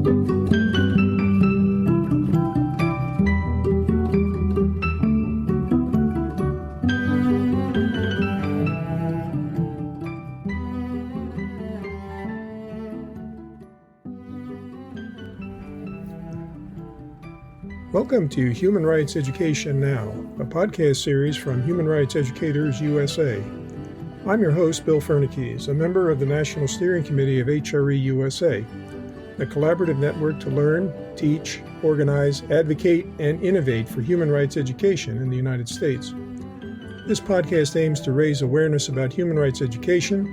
Welcome to Human Rights Education Now, a podcast series from Human Rights Educators USA. I'm your host, Bill Fernikes, a member of the National Steering Committee of HRE USA, a collaborative network to learn, teach, organize, advocate, and innovate for human rights education in the United States. This podcast aims to raise awareness about human rights education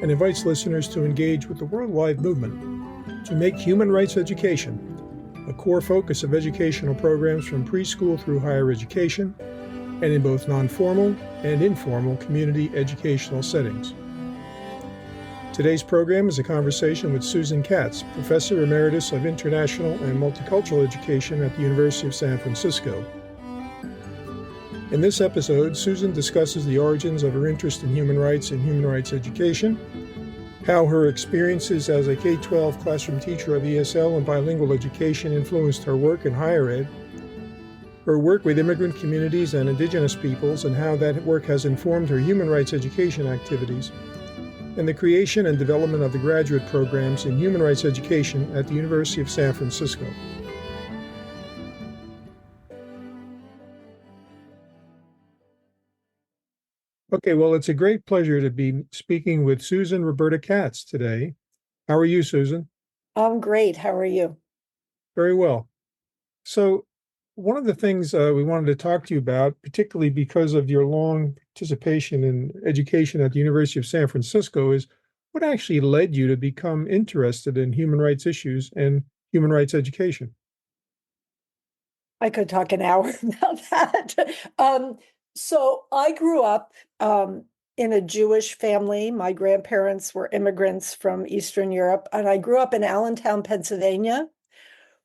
and invites listeners to engage with the worldwide movement to make human rights education a core focus of educational programs from preschool through higher education, and in both non-formal and informal community educational settings. Today's program is a conversation with Susan Katz, Professor Emeritus of International and Multicultural Education at the University of San Francisco. In this episode, Susan discusses the origins of her interest in human rights and human rights education, how her experiences as a K-12 classroom teacher of ESL and bilingual education influenced her work in higher ed, her work with immigrant communities and Indigenous peoples and how that work has informed her human rights education activities, and the creation and development of the graduate programs in human rights education at the University of San Francisco. Okay, well, it's a great pleasure to be speaking with Susan Roberta Katz today. How are you, Susan? I'm great. How are you? Very well. So one of the things we wanted to talk to you about, particularly because of your long participation in education at the University of San Francisco, is what actually led you to become interested in human rights issues and human rights education? I could talk an hour about that. So I grew up in a Jewish family. My grandparents were immigrants from Eastern Europe, and I grew up in Allentown, Pennsylvania,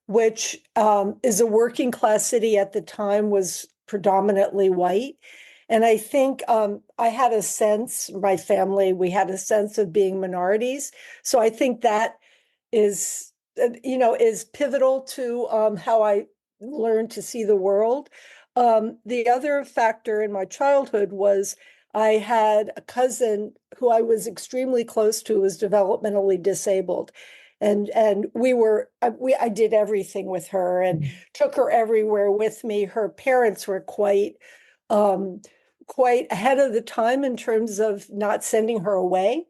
which is a working class city at the time, was predominantly white. And I think I had a sense, my family, we had a sense of being minorities. So I think that is pivotal to how I learned to see the world. The other factor in my childhood was I had a cousin who I was extremely close to, who was developmentally disabled. And I did everything with her and took her everywhere with me. Her parents were quite ahead of the time in terms of not sending her away.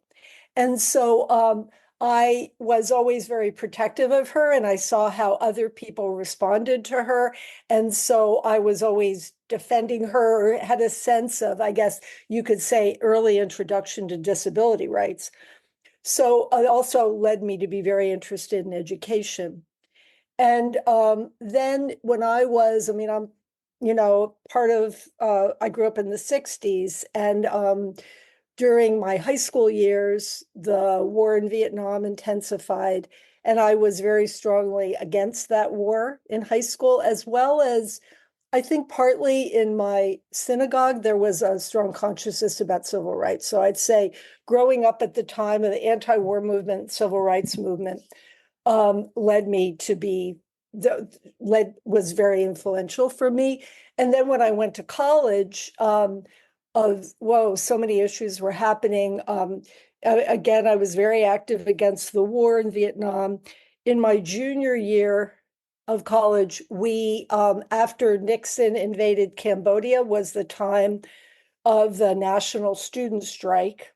And so I was always very protective of her, and I saw how other people responded to her. And so I was always defending her, had a sense of, I guess you could say, early introduction to disability rights. So it also led me to be very interested in education. And then when I grew up in the 60s, and during my high school years, the war in Vietnam intensified, and I was very strongly against that war in high school, as well as I think partly in my synagogue, there was a strong consciousness about civil rights. So I'd say growing up at the time of the anti-war movement, civil rights movement, was very influential for me. And then when I went to college, so many issues were happening. Again, I was very active against the war in Vietnam. In my junior year of college, after Nixon invaded Cambodia, was the time of the national student strike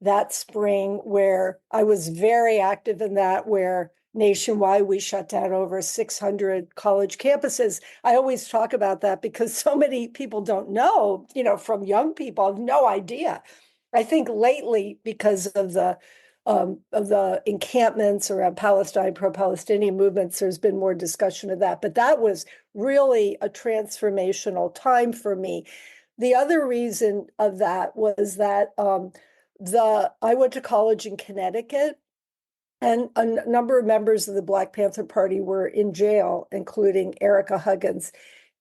that spring, where I was very active in that, where nationwide we shut down over 600 college campuses. I always talk about that because so many people don't know, from young people have no idea. I think lately, because of the encampments around Palestine, pro-Palestinian movements, there's been more discussion of that. But that was really a transformational time for me. The other reason of that was that I went to college in Connecticut, and a number of members of the Black Panther Party were in jail, including Erica Huggins,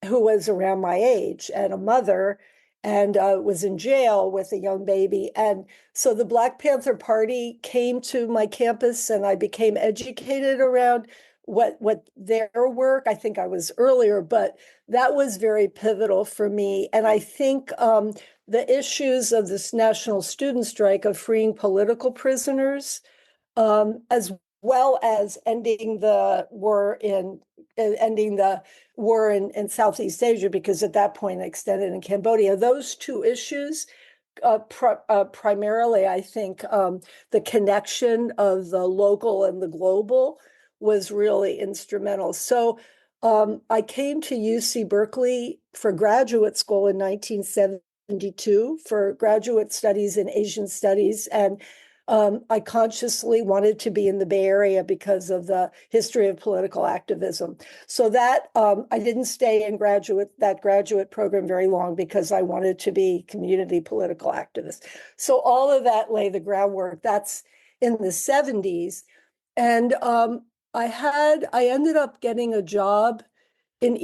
who was around my age, and a mother, and was in jail with a young baby. And so the Black Panther Party came to my campus, and I became educated around what their work. I think I was earlier, but that was very pivotal for me. And I think the issues of this national student strike of freeing political prisoners, as well as ending the war in Southeast Asia, because at that point it extended in Cambodia. Those two issues, primarily, I think the connection of the local and the global was really instrumental. So I came to UC Berkeley for graduate school in 1972 for graduate studies in Asian studies. And I consciously wanted to be in the Bay Area because of the history of political activism. So that I didn't stay in that graduate program very long because I wanted to be community political activist. So all of that lay the groundwork. That's in the 70s. And I ended up getting a job in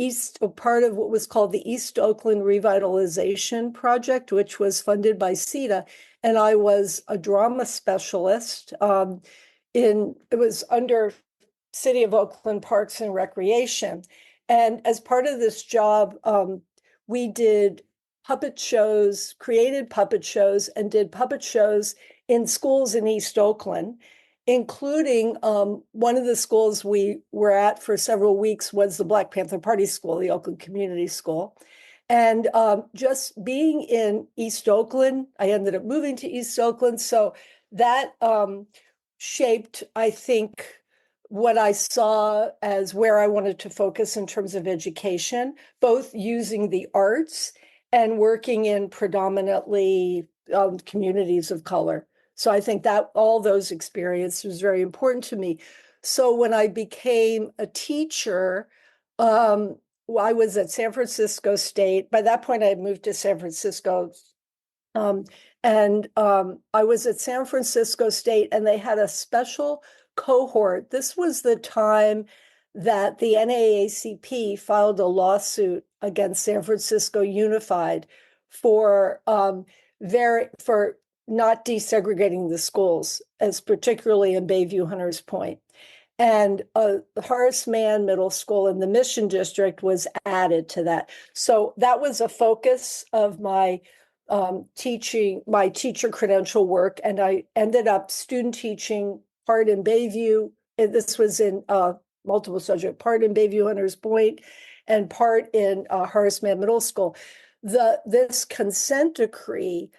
part of what was called the East Oakland Revitalization Project, which was funded by CETA. And I was a drama specialist it was under City of Oakland Parks and Recreation. And as part of this job, we did puppet shows, created puppet shows, and did puppet shows in schools in East Oakland, including one of the schools we were at for several weeks was the Black Panther Party School, the Oakland Community School. And just being in East Oakland, I ended up moving to East Oakland. So that shaped, I think, what I saw as where I wanted to focus in terms of education, both using the arts and working in predominantly communities of color. So I think that all those experiences was very important to me. So when I became a teacher, I was at San Francisco State. By that point, I had moved to San Francisco. I was at San Francisco State, and they had a special cohort. This was the time that the NAACP filed a lawsuit against San Francisco Unified for not desegregating the schools, as particularly in Bayview Hunters Point. And Horace Mann Middle School in the Mission District was added to that. So that was a focus of my teacher credential work. And I ended up student teaching part in Bayview. This was in multiple subject, part in Bayview Hunters Point and part in Horace Mann Middle School. This consent decree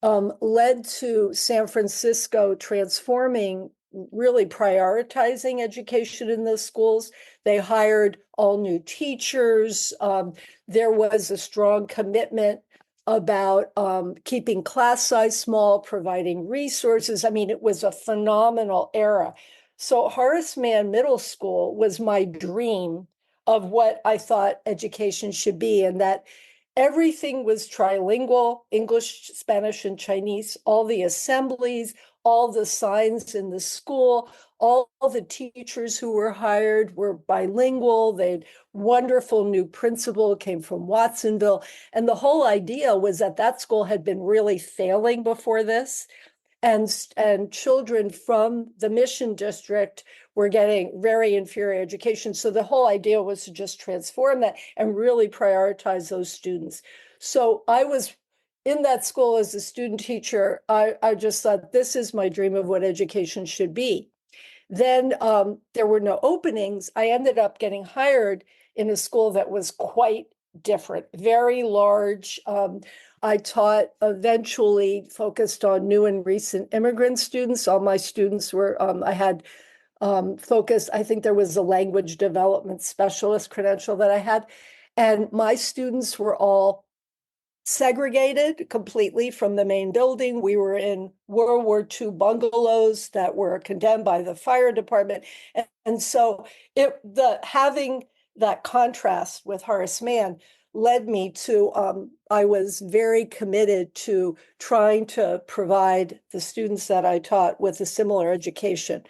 led to San Francisco transforming, really prioritizing education in those schools. They hired all new teachers. There was a strong commitment about keeping class size small, providing resources. I mean, it was a phenomenal era. So Horace Mann Middle School was my dream of what I thought education should be, and that everything was trilingual, English, Spanish, and Chinese, all the assemblies, all the signs in the school, all the teachers who were hired were bilingual. They had wonderful new principal, came from Watsonville. And the whole idea was that that school had been really failing before this. And children from the Mission District were getting very inferior education. So the whole idea was to just transform that and really prioritize those students. So I was in that school as a student teacher. I just thought, this is my dream of what education should be. Then there were no openings. I ended up getting hired in a school that was quite different, very large. I taught, eventually focused on new and recent immigrant students. All my students were, I had focused, I think there was a language development specialist credential that I had. And my students were all segregated completely from the main building. We were in World War II bungalows that were condemned by the fire department. And so having that contrast with Horace Mann led me to, I was very committed to trying to provide the students that I taught with a similar education.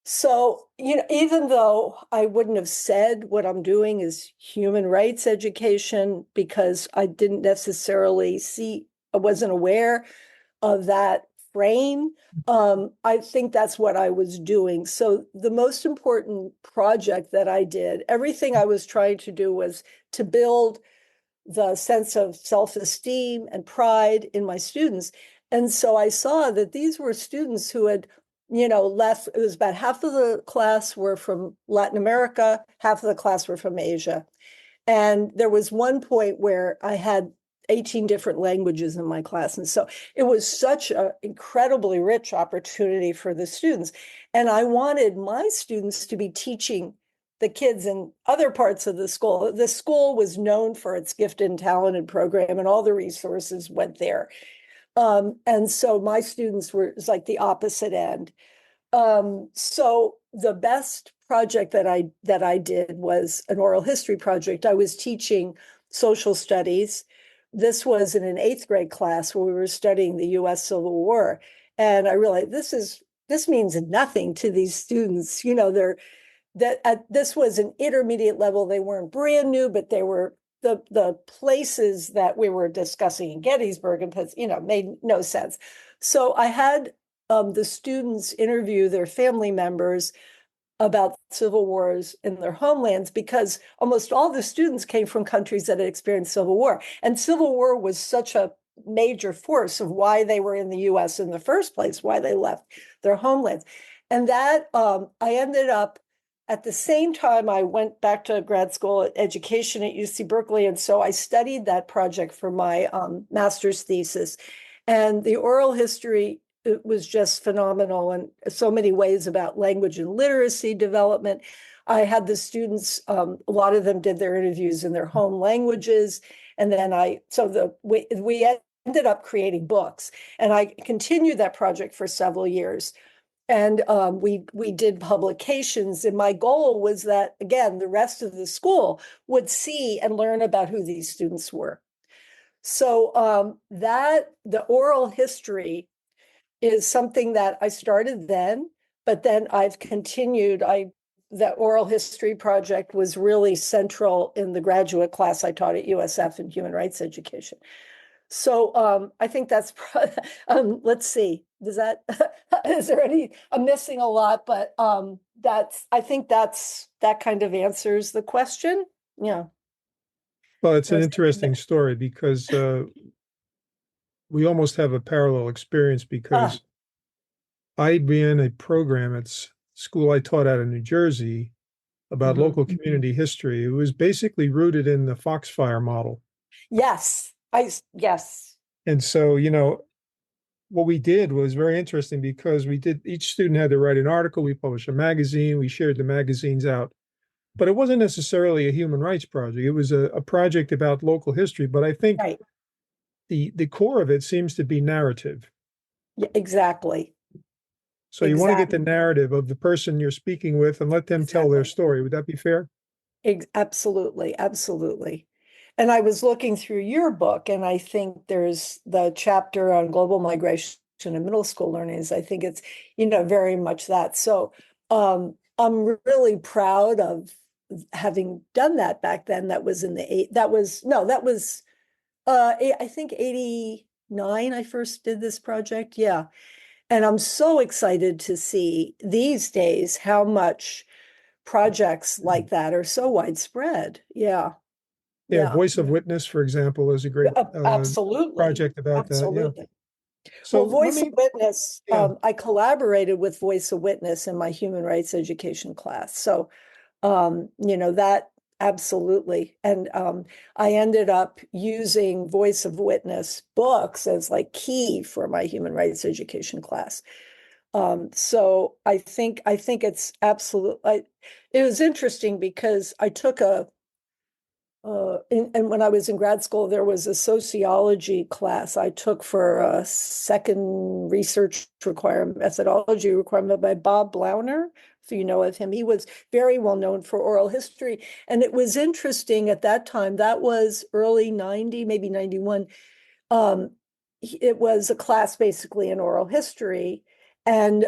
So, even though I wouldn't have said what I'm doing is human rights education, because I didn't necessarily I wasn't aware of that frame. I think that's what I was doing. So the most important project that I did, everything I was trying to do was to build the sense of self-esteem and pride in my students. And so I saw that these were students who had, left. It was about half of the class were from Latin America, half of the class were from Asia. And there was one point where I had 18 different languages in my class. And so it was such an incredibly rich opportunity for the students. And I wanted my students to be teaching the kids in other parts of the school. The school was known for its gifted and talented program, and all the resources went there. And so my students were, it was like the opposite end. So the best project that I did was an oral history project. I was teaching social studies. This was in an 8th grade class where we were studying the US Civil War. And I realized this means nothing to these students. This was an intermediate level. They weren't brand new, but they were the places that we were discussing in Gettysburg and made no sense. So I had the students interview their family members about civil wars in their homelands, because almost all the students came from countries that had experienced civil war. And civil war was such a major force of why they were in the US in the first place, why they left their homelands. And that I ended up, at the same time, I went back to grad school education at UC Berkeley. And so I studied that project for my master's thesis. And the oral history, it was just phenomenal in so many ways about language and literacy development. I had the students, a lot of them did their interviews in their home languages. And then we ended up creating books. And I continued that project for several years. And we did publications. And my goal was that, again, the rest of the school would see and learn about who these students were. So the oral history is something that I started then, but then I've continued. The oral history project was really central in the graduate class I taught at USF in human rights education. So I think that's, let's see, is there any, I'm missing a lot, but I think that kind of answers the question. Yeah. Well, it's an interesting story because we almost have a parallel experience Ah, because I ran a program at school I taught out in New Jersey about mhm. local community history. It was basically rooted in the Foxfire model. Yes, yes. And so, what we did was very interesting because each student had to write an article. We published a magazine. We shared the magazines out. But it wasn't necessarily a human rights project. It was a project about local history. But I think Right. the core of it seems to be narrative. Yeah, exactly. So you want to get the Exactly. narrative of the person you're speaking with and let them tell their Exactly. story. Would that be fair? Absolutely. Absolutely. And I was looking through your book, and I think there's the chapter on global migration and middle school learnings. I think it's, very much that. So I'm really proud of having done that back then. That was in the eight, that was, no, that was I think 89 I first did this project. Yeah. And I'm so excited to see these days how much projects like that are so widespread. Yeah. Yeah, Yeah. Voice of Witness, for example, is a great Absolutely. project about that. Yeah. Absolutely. Well, So let Voice of me, Witness, yeah, I collaborated with Voice of Witness in my human rights education class. So, that absolutely. And I ended up using Voice of Witness books as like key for my human rights education class. So I think it's absolutely, it was interesting because I took and when I was in grad school, there was a sociology class I took for a second research requirement, methodology requirement by Bob Blauner. If you know of him, he was very well known for oral history. And it was interesting at that time, that was early 90, maybe 91. Um, it was a class basically in oral history. And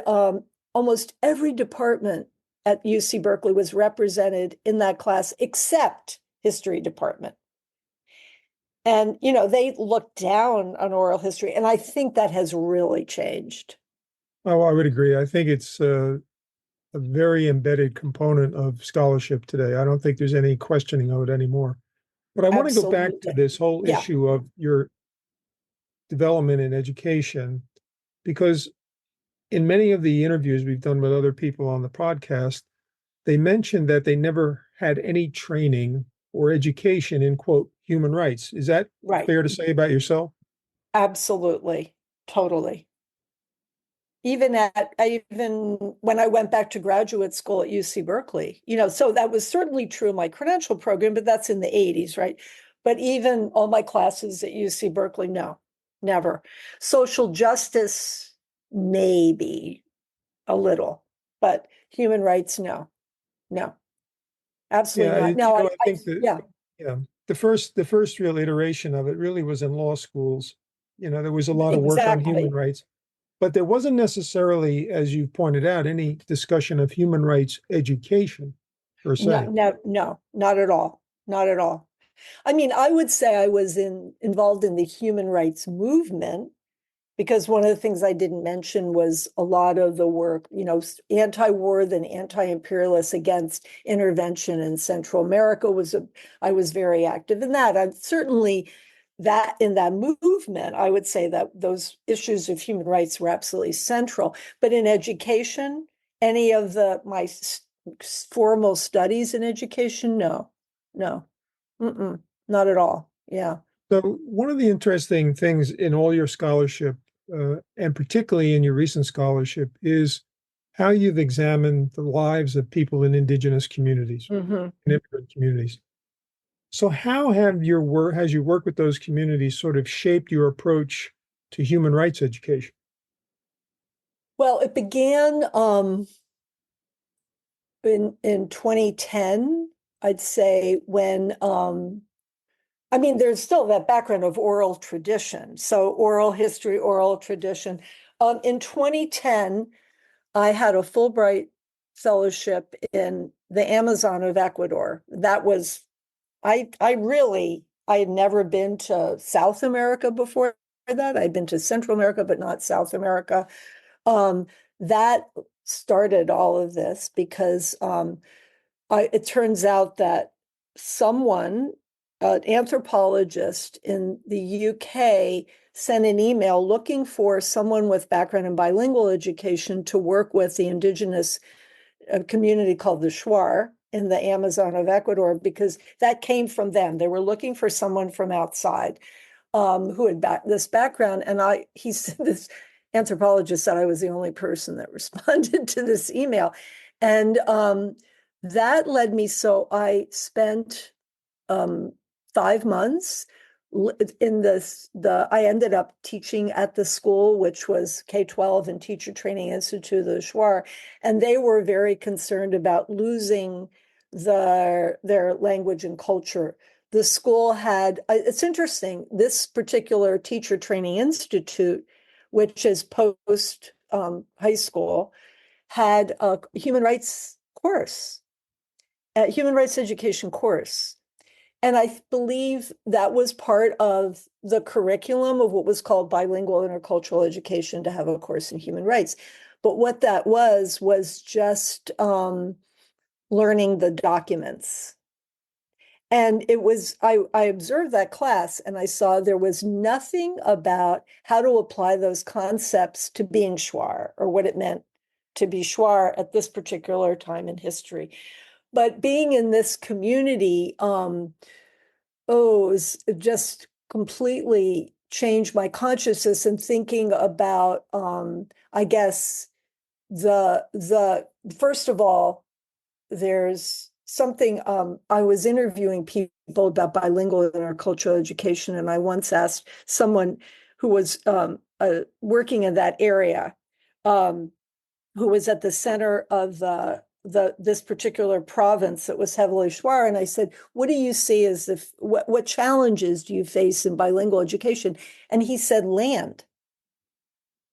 almost every department at UC Berkeley was represented in that class except history department. And, they look down on oral history. And I think that has really changed. Oh, I would agree. I think it's a very embedded component of scholarship today. I don't think there's any questioning of it anymore. But I want to go back to Absolutely. this whole Yeah, issue of your development in education, because in many of the interviews we've done with other people on the podcast, they mentioned that they never had any training or education in, quote, human rights. Is that right. fair to say about yourself? Absolutely. Totally. Even when I went back to graduate school at UC Berkeley, so that was certainly true in my credential program, but that's in the 80s, right? But even all my classes at UC Berkeley, no, never. Social justice, maybe a little, but human rights, no, Yeah, absolutely not. Now, I think that yeah, yeah, the first real iteration of it really was in law schools. There was a lot of work on human exactly. rights, but there wasn't necessarily, as you pointed out, any discussion of human rights education per No, se. no, no, not at all. Not at all. I mean, I would say I was involved in the human rights movement because one of the things I didn't mention was a lot of the work, anti-war and anti-imperialist against intervention in Central America I was very active in that. I certainly that in that movement, I would say that those issues of human rights were absolutely central. But in education, any of my formal studies in education, no, no, not at all. Yeah. So one of the interesting things in all your scholarship, and particularly in your recent scholarship, is how you've examined the lives of people in indigenous communities Hmm. and immigrant communities. So how has your work with those communities sort of shaped your approach to human rights education? Well, it began in 2010, I'd say, when I mean, there's still that background of oral tradition. So oral history, oral tradition. In 2010, I had a Fulbright fellowship in the Amazon of Ecuador. That was I had never been to South America before that. I'd been to Central America, but not South America. Um, that started all of this because it turns out that someone, an anthropologist in the UK, sent an email looking for someone with background in bilingual education to work with the indigenous community called the Shuar in the Amazon of Ecuador, because that came from them. They were looking for someone from outside who had this background. And he said, this anthropologist said I was the only person that responded to this email. And that led me, so I spent 5 months in I ended up teaching at the school, which was K-12 and Teacher Training Institute of the Shuar, and they were very concerned about losing their language and culture. The school had, it's interesting, this particular Teacher Training Institute, which is post high school, had a human rights course, a human rights education course. And I believe that was part of the curriculum of what was called bilingual intercultural education, to have a course in human rights. But what that was just learning the documents. And I observed that class and I saw there was nothing about how to apply those concepts to being Shuar or what it meant to be Shuar at this particular time in history. But being in this community, it just completely changed my consciousness and thinking about, I guess, the first of all, there's something, I was interviewing people about bilingual intercultural education, and I once asked someone who was working in that area, um, who was at the center of this particular province that was heavily Shuar. And I said, what do you see as what challenges do you face in bilingual education? And he said, land.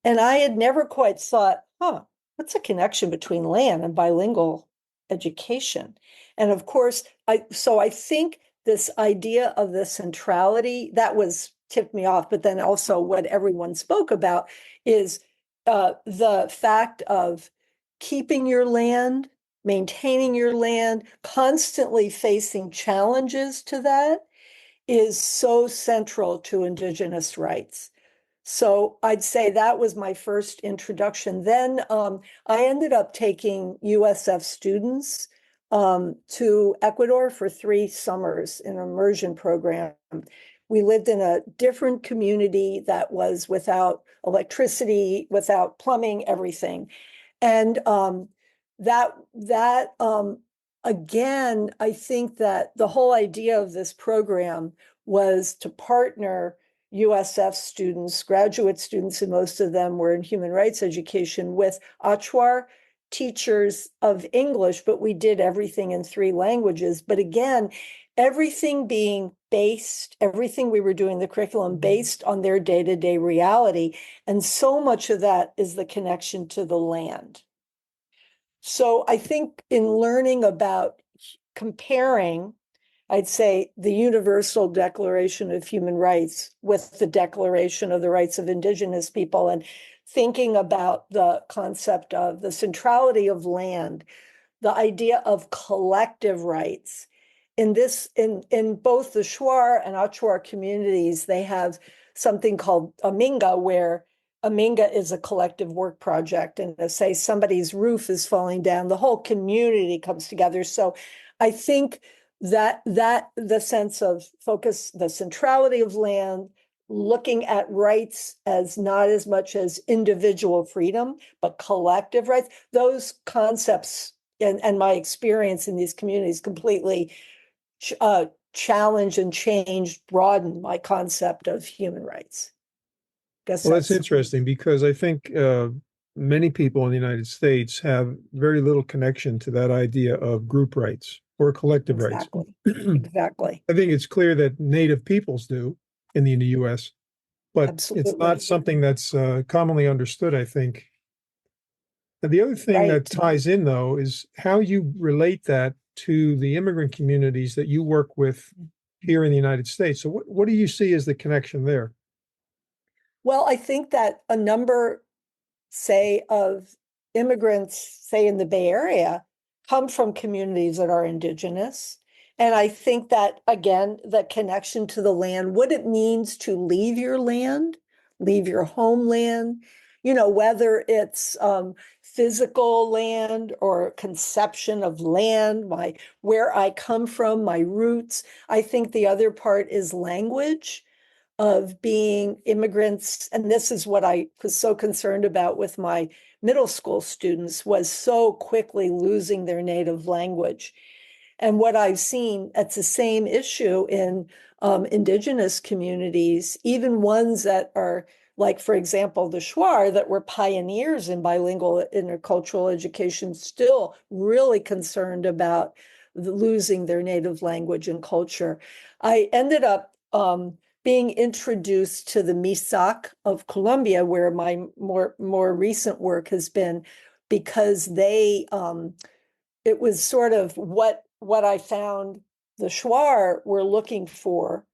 And I had never quite thought, what's a connection between land and bilingual education? And of course, so I think this idea of the centrality that was tipped me off, but then also what everyone spoke about is the fact of keeping your land, maintaining your land, constantly facing challenges to that is so central to Indigenous rights. So I'd say that was my first introduction. Then I ended up taking USF students to Ecuador for 3 summers in an immersion program. We lived in a different community that was without electricity, without plumbing, everything. And that again, I think that the whole idea of this program was to partner USF students, graduate students, and most of them were in human rights education, with Achuar teachers of English, but we did everything in 3 languages. But again, everything being based, everything we were doing, the curriculum based on their day-to-day reality. And so much of that is the connection to the land. So I think in learning about comparing, I'd say the Universal Declaration of Human Rights with the Declaration of the Rights of Indigenous People, and thinking about the concept of the centrality of land, the idea of collective rights. In both the Shuar and Achuar communities, they have something called Aminga, where Aminga is a collective work project. And to say somebody's roof is falling down, the whole community comes together. So I think that the sense of focus, the centrality of land, looking at rights as not as much as individual freedom, but collective rights, those concepts and my experience in these communities completely challenged and changed, broadened my concept of human rights. Well, that's interesting because I think many people in the United States have very little connection to that idea of group rights or collective rights. Exactly. I think it's clear that Native peoples do in the U.S., but Absolutely. It's not something that's commonly understood, I think. And the other thing that ties in, though, is how you relate that to the immigrant communities that you work with here in the United States. So what do you see as the connection there? Well, I think that a number, say, of immigrants, say in the Bay Area, come from communities that are Indigenous. And I think that, again, the connection to the land, what it means to leave your land, leave your homeland, whether it's physical land or conception of land, where I come from, my roots. I think the other part is language of being immigrants. And this is what I was so concerned about with my middle school students, was so quickly losing their native language. And what I've seen, it's the same issue in Indigenous communities, even ones that are like, for example, the Shuar, that were pioneers in bilingual intercultural education, still really concerned about losing their native language and culture. I ended up being introduced to the Misak of Colombia, where my more recent work has been, because it was sort of what I found the Shuar were looking for,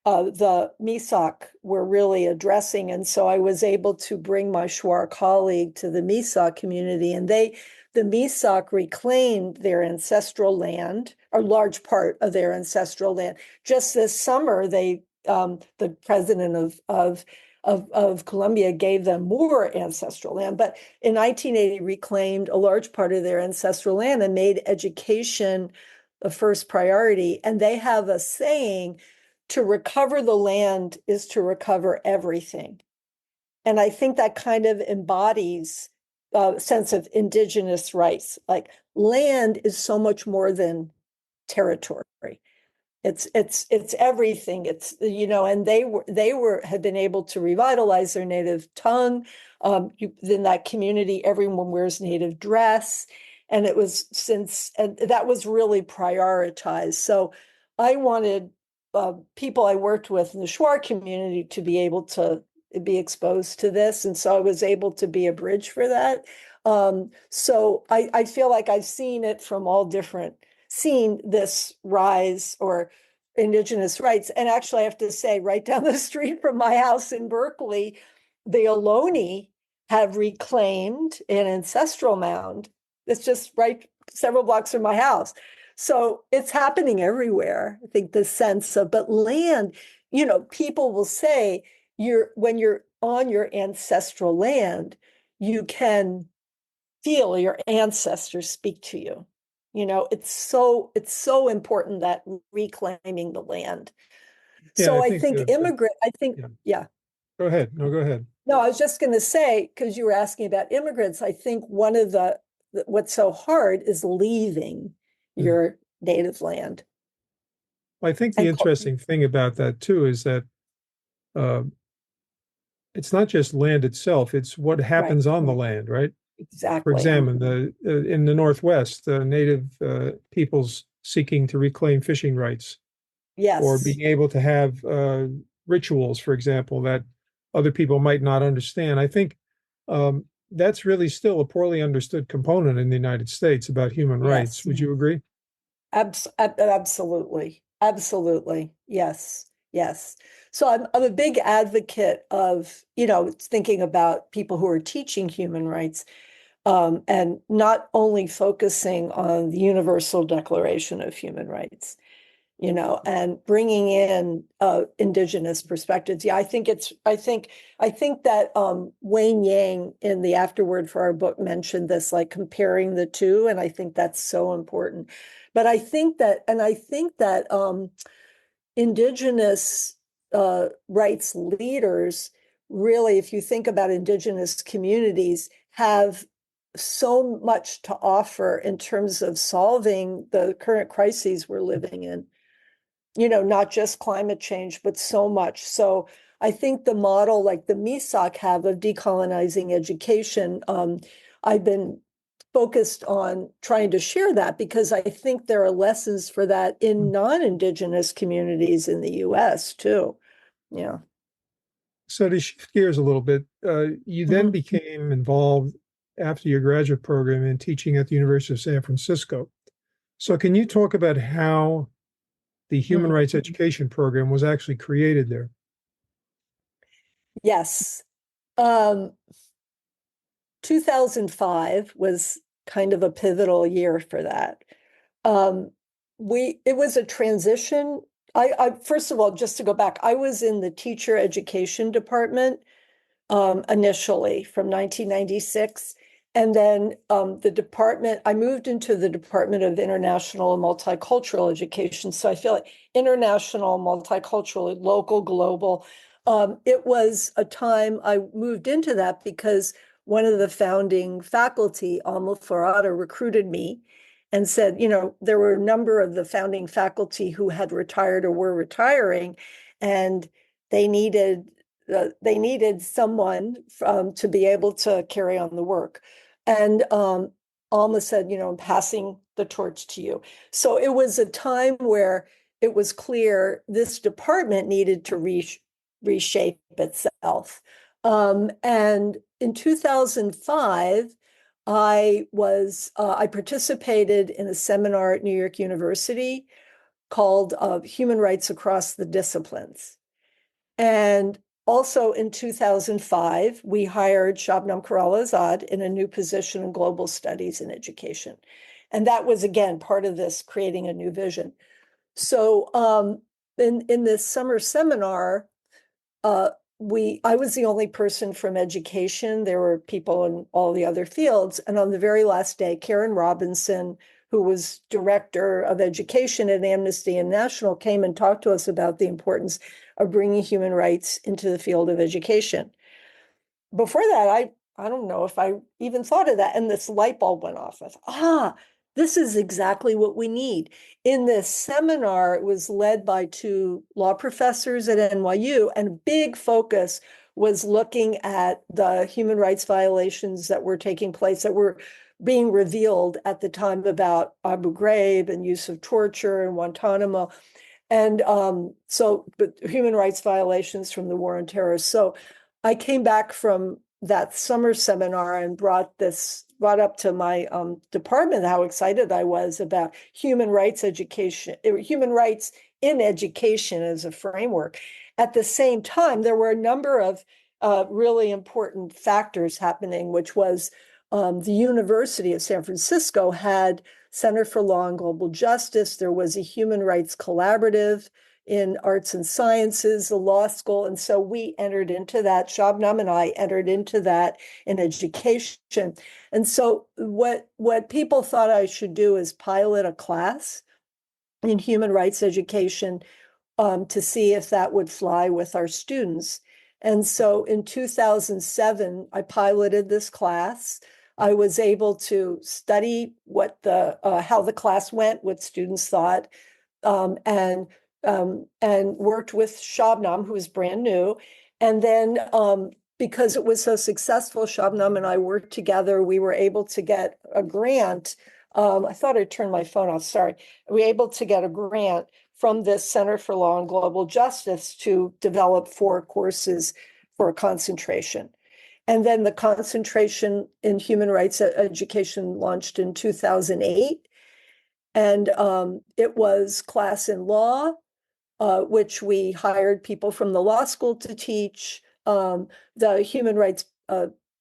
the Misak were really addressing. And so I was able to bring my Shuar colleague to the Misak community, and the Misak reclaimed their ancestral land, a large part of their ancestral land. Just this summer, the president of Colombia gave them more ancestral land, but in 1980 reclaimed a large part of their ancestral land and made education the first priority. And they have a saying, to recover the land is to recover everything. And I think that kind of embodies a sense of Indigenous rights. Like, land is so much more than territory. It's everything. It's, and they had been able to revitalize their native tongue. In that community, everyone wears native dress, and and that was really prioritized. So I wanted people I worked with in the Shuar community to be able to be exposed to this, and so I was able to be a bridge for that. So I feel like I've seen it from all different, seen this rise or Indigenous rights. And actually, I have to say, right down the street from my house in Berkeley, the Ohlone have reclaimed an ancestral mound. It's just right several blocks from my house. So it's happening everywhere. I think the sense of, but land, people will say when you're on your ancestral land, you can feel your ancestors speak to you. It's so important, that reclaiming the land. Yeah, So I I think, think immigrant, I think, yeah. yeah. Go ahead. No, go ahead. No, I was just going to say, because you were asking about immigrants, I think one of what's so hard is leaving Mm. your native land. I think the And interesting thing about that too is that uh, it's not just land itself; it's what right, happens on the land, right? For exactly. example, in the Northwest, native peoples seeking to reclaim fishing rights, or Yes, being able to have rituals, for example, that other people might not understand. I think that's really still a poorly understood component in the United States about human rights. yes. Would you agree? Absolutely. Absolutely. Yes. Yes. So I'm a big advocate of, thinking about people who are teaching human rights, and not only focusing on the Universal Declaration of Human Rights, and bringing in indigenous perspectives. Yeah, I think that Wayne Yang in the afterword for our book mentioned this, like comparing the two, and I think that's so important. But I think that indigenous rights leaders really, if you think about indigenous communities, have so much to offer in terms of solving the current crises we're living in, not just climate change, but so much. So I think the model like the MISOC have of decolonizing education, I've been focused on trying to share that, because I think there are lessons for that in non-Indigenous communities in the US too. Yeah. So to shift gears a little bit, you then Mhm. became involved after your graduate program in teaching at the University of San Francisco. So can you talk about how the Human Mhm. Rights Education program was actually created there? Yes. Um, 2005 was kind of a pivotal year for that. Um, it was a transition. I first of all, just to go back, I was in the teacher education department initially from 1996. And then I moved into the Department of International and Multicultural Education. So I feel like international, multicultural, local, global. It was a time I moved into that because one of the founding faculty, Alma Farada, recruited me and said, there were a number of the founding faculty who had retired or were retiring, and they needed someone to be able to carry on the work. And Alma said, I'm passing the torch to you. So it was a time where it was clear this department needed to reshape itself. And in 2005, I participated in a seminar at New York University called Human Rights Across the Disciplines. And also in 2005, we hired Shabnam Karala-Azad in a new position in global studies and education. And that was, again, part of this creating a new vision. So in this summer seminar, uh, I was the only person from education. There were people in all the other fields. And on the very last day, Karen Robinson, who was director of education at Amnesty International, came and talked to us about the importance of bringing human rights into the field of education. Before that, I don't know if I even thought of that. And this light bulb went off. I thought, this is exactly what we need. In this seminar, it was led by two law professors at NYU, and a big focus was looking at the human rights violations that were taking place, that were being revealed at the time about Abu Ghraib and use of torture and Guantanamo. And but human rights violations from the war on terror. So I came back from that summer seminar and brought this brought up to my department how excited I was about human rights education, human rights in education as a framework. At the same time, there were a number of really important factors happening, which was the University of San Francisco had Center for Law and Global Justice. There was a human rights collaborative in arts and sciences, the law school. And so we entered into that. Shabnam and I entered into that in education. And so what people thought I should do is pilot a class in human rights education to see if that would fly with our students. And so in 2007, I piloted this class. I was able to study what how the class went, what students thought, and worked with Shabnam, who was brand new. And then because it was so successful, Shabnam and I worked together. We were able to get a grant. I thought I turned my phone off. Sorry. We were able to get a grant from this Center for Law and Global Justice to develop 4 courses for a concentration. And then the concentration in human rights education launched in 2008. And it was class in law, which we hired people from the law school to teach. The human rights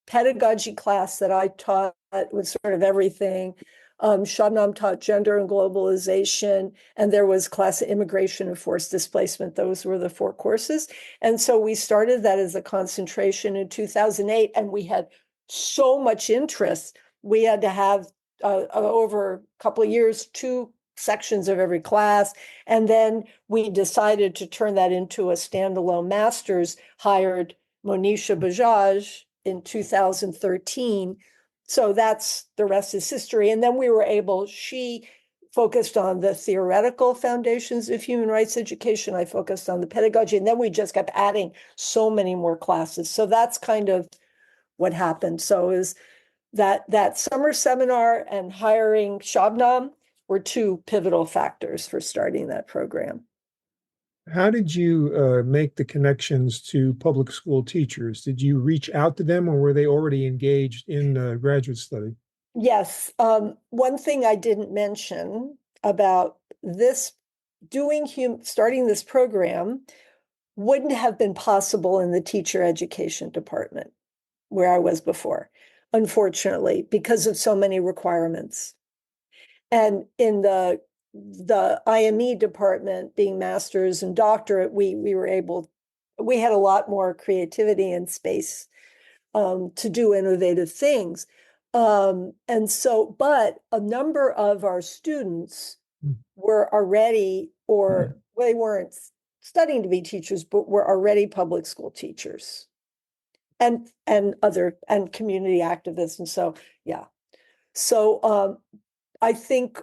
pedagogy class that I taught was sort of everything. Shabnam taught gender and globalization, and there was class of immigration and forced displacement. Those were the 4 courses. And so we started that as a concentration in 2008, and we had so much interest. We had to have over a couple of years, 2 sections of every class. And then we decided to turn that into a standalone master's, hired Monisha Bajaj in 2013. So that's the rest is history. And then we were able, she focused on the theoretical foundations of human rights education. I focused on the pedagogy. And then we just kept adding so many more classes. So that's kind of what happened. So is that summer seminar and hiring Shabnam were 2 pivotal factors for starting that program. How did you make the connections to public school teachers? Did you reach out to them, or were they already engaged in graduate study? Yes. One thing I didn't mention about this starting this program wouldn't have been possible in the teacher education department where I was before, unfortunately, because of so many requirements. And in the IME department, being master's and doctorate, we had a lot more creativity and space to do innovative things. And so, but a number of our students were already, or they weren't studying to be teachers, but were already public school teachers and community activists. And so, yeah. So I think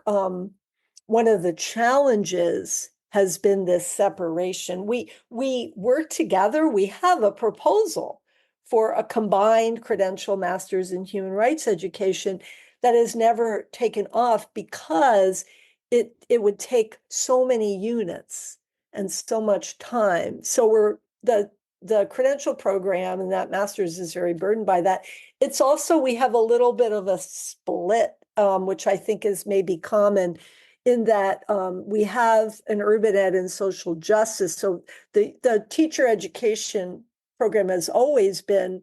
one of the challenges has been this separation. We work together. We have a proposal for a combined credential master's in human rights education that has never taken off because it would take so many units and so much time. So we're the credential program and that master's is very burdened by that. It's also, we have a little bit of a split, which I think is maybe common in that we have an urban ed and social justice. So the teacher education program has always been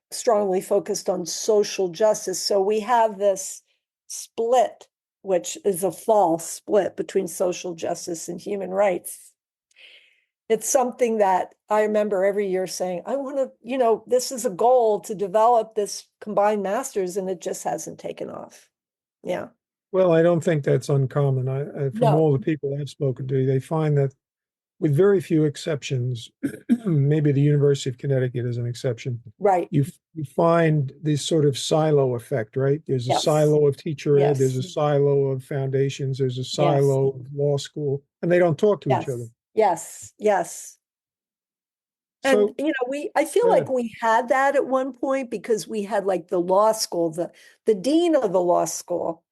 strongly focused on social justice. So we have this split, which is a false split between social justice and human rights. It's something that I remember every year saying, I want to, this is a goal to develop this combined master's, and it just hasn't taken off. Yeah. Well, I don't think that's uncommon. From No. all the people I've spoken to, they find that with very few exceptions, maybe the University of Connecticut is an exception. Right. You find this sort of silo effect, right? There's a Yes. silo of teacher ed, Yes. there's a silo of foundations, there's a Yes. silo of law school, and they don't talk to each other. Yes. Yes. So, And I feel go like ahead. we had that at one point because we had like the law school, the dean of the law school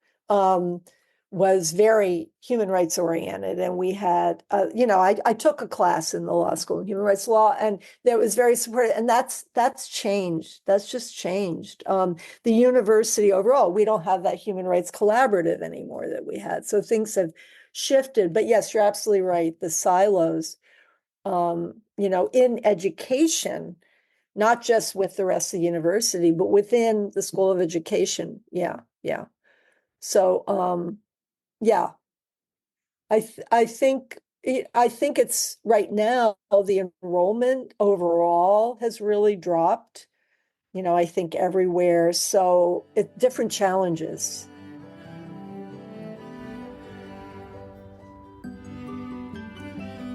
was very human rights oriented. And we had, I took a class in the law school in human rights law, and that was very supportive. And that's changed. That's just changed. The university overall, we don't have that human rights collaborative anymore that we had. So things have shifted. But yes, you're absolutely right. The silos, in education, not just with the rest of the university, but within the School of Education. Yeah. So, yeah, I think it's right now the enrollment overall has really dropped, I think everywhere. So different challenges.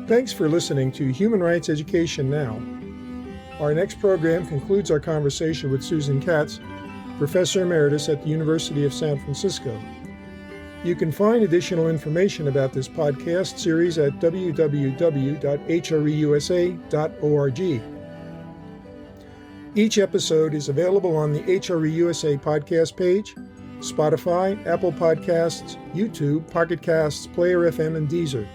Thanks for listening to Human Rights Education Now. Our next program concludes our conversation with Susan Katz, Professor Emeritus at the University of San Francisco. You can find additional information about this podcast series at www.hreusa.org. Each episode is available on the HREUSA podcast page, Spotify, Apple Podcasts, YouTube, Pocket Casts, Player FM, and Deezer.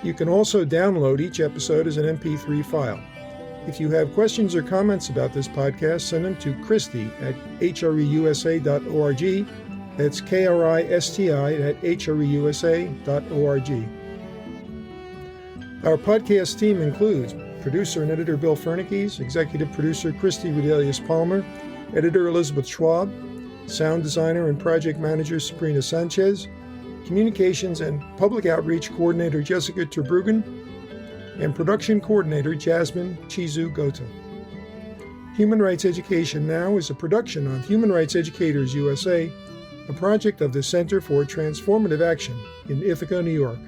You can also download each episode as an MP3 file. If you have questions or comments about this podcast, send them to Christy at hreusa.org. That's KRISTI@hreusa.org. Our podcast team includes producer and editor Bill Fernikes, executive producer Christy Rodelius Palmer, editor Elizabeth Schwab, sound designer and project manager Sabrina Sanchez, communications and public outreach coordinator Jessica Terbruggen, and production coordinator Jasmine Chizu Gota. Human Rights Education Now is a production of Human Rights Educators USA, a project of the Center for Transformative Action in Ithaca, New York.